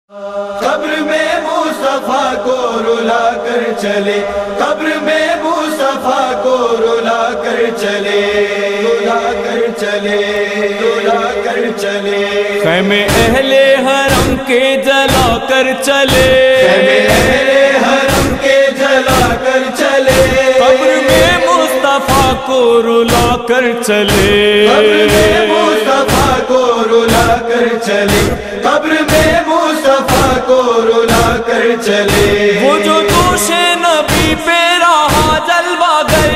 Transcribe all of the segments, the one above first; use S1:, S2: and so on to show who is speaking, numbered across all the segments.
S1: قبر میں مصطفیٰ کو رلا کر چلے، قبر میں مصطفیٰ کو رلا کر چلے، رلا کر چلے، رلا کر چلے،
S2: خیمے اہل حرم کے جلا کر چلے،
S1: خیمے اہل حرم کے جلا کر چلے،
S2: قبر میں مصطفیٰ کو رلا کر چلے،
S1: قبر میں مصطفیٰ کو رلا کر چلے، قبر میں مصطفیٰ کو رلا کر چلے،
S2: وہ جو دوش نبی پہ رہا جلوہ گر،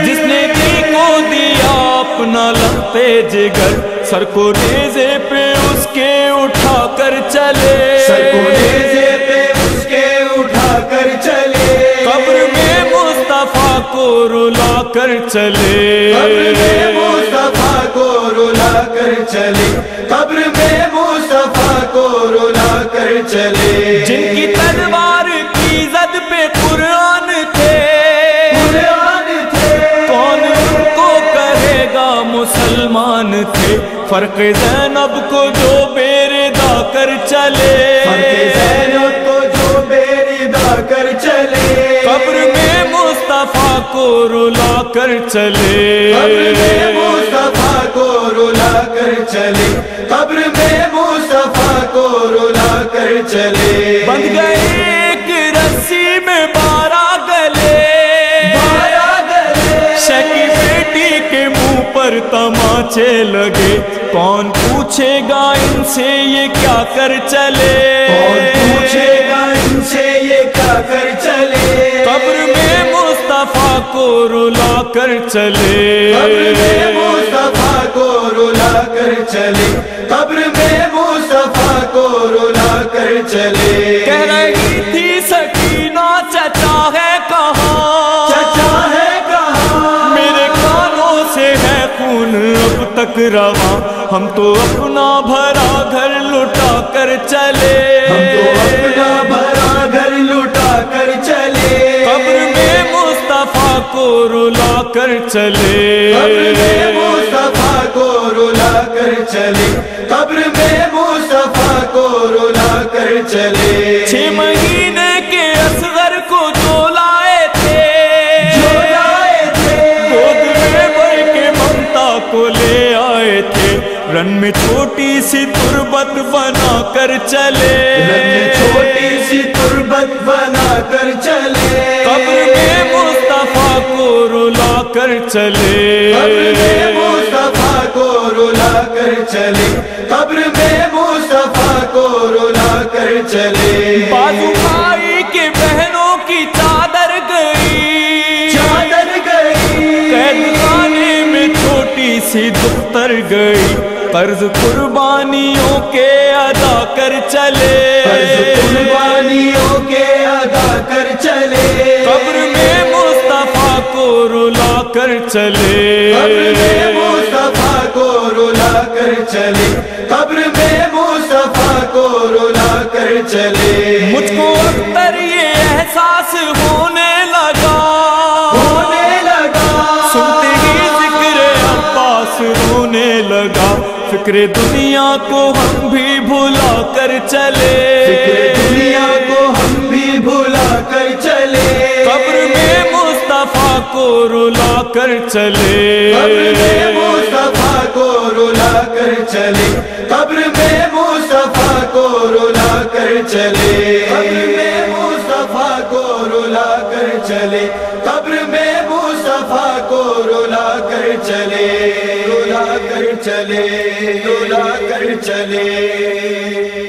S2: جس نے دی کو دیا اپنا لبے جگر، سر کو نیزے پہ اس کے اٹھا کر چلے،
S1: سر کو نیزے پہ اس کے اٹھا کر چلے،
S2: قبر میں مصطفیٰ کو رلا کر چلے،
S1: قبر میں مصطفیٰ کو رلا کر چلے، قبر میں مصطفیٰ کو رلا کر چلے،
S2: جن کی تلوار کی زد پہ قرآن تھے، کون ان کو کہے گا مسلمان تھے، فرق زینب کو جو بیردا کر چلے،
S1: فرق زینب کو جو بیردا کر چلے،
S2: قبر میں مصطفیٰ کو رلا کر چلے،
S1: قبر میں مصطفیٰ کو رلا کر چلے، قبر میں مصطفیٰ کو رلا کر چلے،
S2: بندھ گئے ایک رسی میں 12 گلے، شے کی بیٹی کے منہ پر تماچے لگے، کون پوچھے گا ان سے یہ کیا کر چلے،
S1: کون پوچھے گا ان سے یہ کیا کر چلے،
S2: قبر میں مصطفیٰ کو رلا کر چلے،
S1: قبر میں مصطفیٰ کو رلا کر چلے، قبر میں مصطفیٰ کو رلا کر چلے،
S2: کہہ رہی تھی سکینہ چچا ہے کہاں،
S1: چچا ہے کہاں،
S2: میرے کانوں سے ہے خون اب تک رواں، ہم تو اپنا بھرا گھر لٹا کر چلے،
S1: ہم تو اپنا بھرا گھر لٹا کر چلے،
S2: قبر میں مصطفیٰ کو رلا کر چلے،
S1: قبر میں مصطفیٰ کو رلا کر چلے، قبر میں مصطفیٰ کو رلا کر چلے،
S2: 6 مہینے کے اصغر کو جو لائے تھے، گود میں بھر کے ممتا کو لے آئے تھے، رن میں چھوٹی سی تربت بنا کر چلے،
S1: چھوٹی سی تربت بنا کر چلے،
S2: قبر میں مصطفیٰ کو رلا کر چلے،
S1: قبر میں مصطفیٰ کو رلا کر چلے، قبر میں مصطفیٰ کو رلا کر چلے،
S2: بازو بھائی کے بہنوں کی چادر گئی،
S1: چادر گئی،
S2: قید خانے میں چھوٹی سی دختر گئی، قرض قربانیوں کے ادا کر چلے،
S1: قرض قربانیوں کے ادا کر چلے،
S2: قبر میں مصطفیٰ کو رلا کر چلے،
S1: قبر میں مصطفیٰ کو رلا کر چلے، قبر میں مصطفیٰ کو رلا کر چلے،
S2: مجھ کو اکثر یہ احساس ہونے لگا، سنتے ہی ذکر عباس رونے لگا، فکر دنیا کو ہم بھی بھلا کر چلے،
S1: فکر دنیا کو ہم بھی بھلا کر چلے،
S2: قبر میں مصطفیٰ کو رلا کر چلے،
S1: قبر میں مصطفیٰ کو رلا کر چلے، قبر میں مصطفیٰ کو رلا کر چلے، قبر میں مصطفیٰ کو رلا کر چلے، قبر میں مصطفیٰ کو رلا کر چلے، رلا کر چلے، رلا کر چلے۔